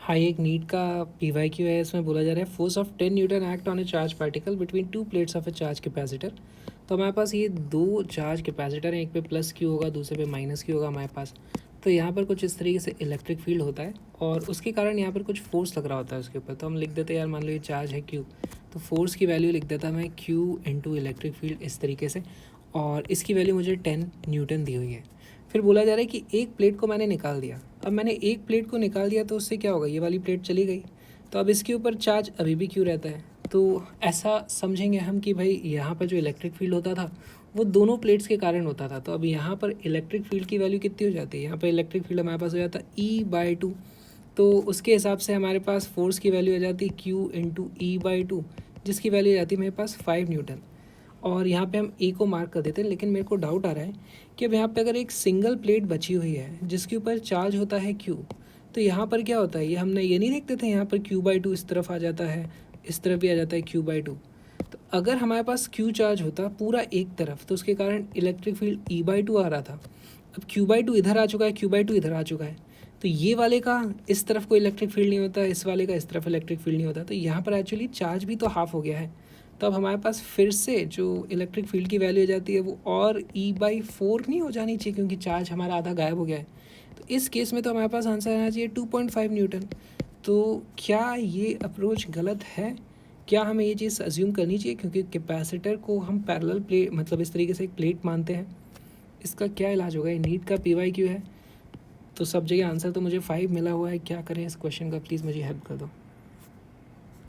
High एक NEET का PYQ है। इसमें बोला जा रहा है force of 10 Newton act on A charge particle between two plates of A charge capacitor. तो हमारे पास ये दो चार्ज कैपेसिटर हैं, एक पे प्लस क्यू होगा, दूसरे पे माइनस क्यू होगा हमारे पास। तो यहाँ पर कुछ इस तरीके से इलेक्ट्रिक फील्ड होता है और उसके कारण यहाँ पर कुछ फोर्स लग रहा होता है उसके ऊपर। तो हम लिख देते हैं यार, मान लो ये चार्ज है क्यू, तो फोर्स की वैल्यू लिख देता मैं क्यू इंटू इलेक्ट्रिक फील्ड इस तरीके से, और इसकी वैल्यू मुझे 10 न्यूटन दी हुई है। फिर बोला जा रहा है कि एक प्लेट को मैंने निकाल दिया। अब मैंने एक प्लेट को निकाल दिया तो उससे क्या होगा, ये वाली प्लेट चली गई, तो अब इसके ऊपर चार्ज अभी भी क्यों रहता है। तो ऐसा समझेंगे हम कि भाई यहाँ पर जो इलेक्ट्रिक फील्ड होता था वो दोनों प्लेट्स के कारण होता था। तो अब यहाँ पर इलेक्ट्रिक फील्ड की वैल्यू कितनी हो जाती है, यहाँ पर इलेक्ट्रिक फील्ड हमारे पास हो जाता है E/2। तो उसके हिसाब से हमारे पास फोर्स की वैल्यू आ जाती है Q इंटू E/2, जिसकी वैल्यू आ जाती है मेरे पास 5 न्यूटन। और यहाँ पे हम ए को मार्क कर देते हैं। लेकिन मेरे को डाउट आ रहा है कि अब यहाँ पे अगर एक सिंगल प्लेट बची हुई है जिसके ऊपर चार्ज होता है क्यू, तो यहाँ पर क्या होता है, ये हमने ये नहीं देखते थे, यहाँ पर Q/2 इस तरफ आ जाता है, इस तरफ भी आ जाता है Q/2। तो अगर हमारे पास Q चार्ज होता पूरा एक तरफ तो उसके कारण इलेक्ट्रिक फील्ड E/2 आ रहा था। अब Q/2 इधर आ चुका है, Q/2 इधर आ चुका है, तो ये वाले का इस तरफ कोई इलेक्ट्रिक फील्ड नहीं होता, इस वाले का इस तरफ इलेक्ट्रिक फील्ड नहीं होता। तो यहाँ पर एक्चुअली चार्ज भी तो हाफ हो गया है। तो अब हमारे पास फिर से जो इलेक्ट्रिक फील्ड की वैल्यू हो जाती है वो और E/4 नहीं हो जानी चाहिए, क्योंकि चार्ज हमारा आधा गायब हो गया है। तो इस केस में तो हमारे पास आंसर आना चाहिए 2.5 न्यूटन। तो क्या ये अप्रोच गलत है? क्या हमें ये चीज़ अज्यूम करनी चाहिए, क्योंकि कैपेसिटर को हम पैरेलल प्लेट मतलब इस तरीके से एक प्लेट मानते हैं। इसका क्या इलाज होगा? ये नीट का PYQ है, तो सब जगह आंसर तो मुझे 5 मिला हुआ है। क्या करें इस क्वेश्चन का, प्लीज़ मुझे हेल्प कर दो।